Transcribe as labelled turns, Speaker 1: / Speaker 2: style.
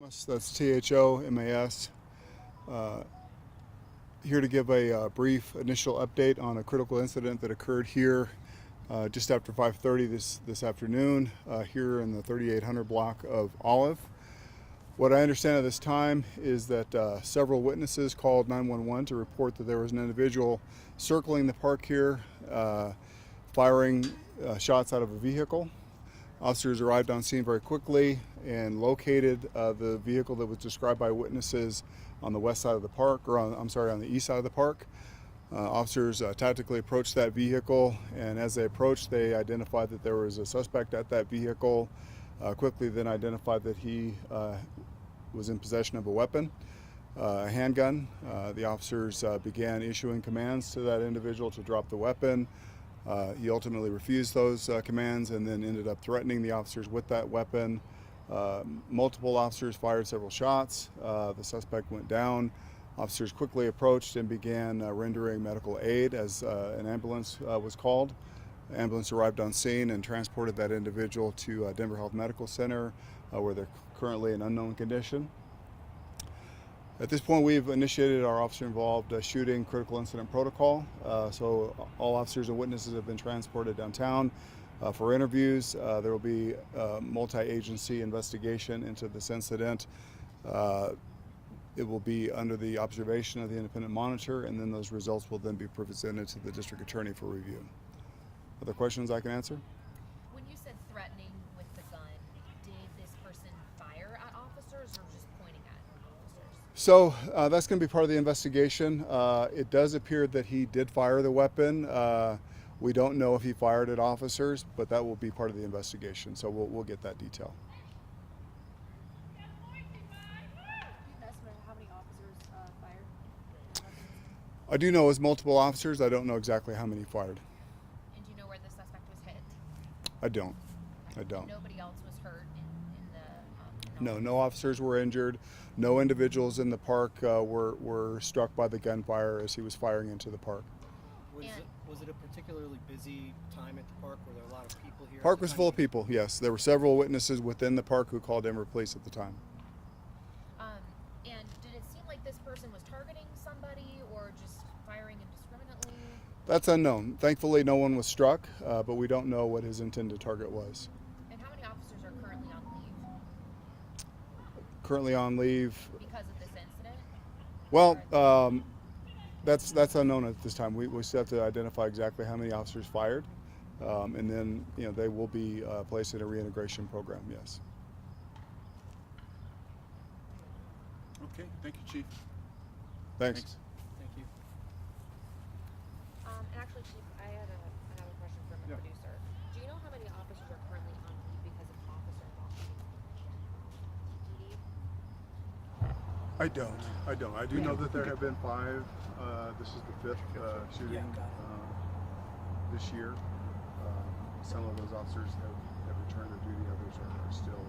Speaker 1: That's THOMAS. Uh, Here to give a brief initial update on a critical incident that occurred here just after 5:30 this afternoon here in the 3800 block of Olive. What I understand at this time is that several witnesses called 911 to report that there was an individual circling the park here, firing shots out of a vehicle. Officers arrived on scene very quickly and located the vehicle that was described by witnesses on the west side of the park, or on the east side of the park. Officers tactically approached that vehicle, and as they approached, they identified that there was a suspect at that vehicle. Quickly then identified that he was in possession of a weapon, a handgun. The officers began issuing commands to that individual to drop the weapon. He ultimately refused those commands and then ended up threatening the officers with that weapon. Multiple officers fired several shots. The suspect went down. Officers quickly approached and began rendering medical aid as an ambulance was called. The ambulance arrived on scene and transported that individual to Denver Health Medical Center, where they're currently in unknown condition. At this point, we've initiated our officer-involved shooting critical incident protocol. So all officers and witnesses have been transported downtown for interviews. There will be a multi-agency investigation into this incident. It will be under the observation of the independent monitor, and then those results will then be presented to the district attorney for review. Other questions I can answer?
Speaker 2: When you said threatening with the gun, did this person fire at officers or just pointing at officers?
Speaker 1: So that's going to be part of the investigation. It does appear that he did fire the weapon. We don't know if he fired at officers, but that will be part of the investigation. So we'll get that detail.
Speaker 3: Do you have an estimate of how many officers fired?
Speaker 1: I do know it was multiple officers. I don't know exactly how many fired.
Speaker 2: And do you know where the suspect was hit?
Speaker 1: I don't.
Speaker 2: Nobody else was hurt in the.
Speaker 1: No officers were injured. No individuals in the park were struck by the gunfire as he was firing into the park.
Speaker 4: Was it a particularly busy time at the park? Were there a lot of people here?
Speaker 1: Park was full of people, yes. There were several witnesses within the park who called Denver police at the time.
Speaker 2: And did it seem like this person was targeting somebody or just firing indiscriminately?
Speaker 1: That's unknown. Thankfully, no one was struck, but we don't know what his intended target was.
Speaker 2: And how many officers are currently on leave?
Speaker 1: Currently on leave.
Speaker 2: Because of this incident?
Speaker 1: Well, that's unknown at this time. We still have to identify exactly how many officers fired, and then they will be placed in a reintegration program. Yes.
Speaker 5: Okay, thank you, Chief.
Speaker 1: Thanks.
Speaker 4: Thank you.
Speaker 3: And actually, Chief, I had another question from a producer. Do you know how many officers are currently on leave because of officer involvement?
Speaker 1: I don't. I do know that there have been 5. This is the 5th shooting this year. Some of those officers have returned to duty. Others are still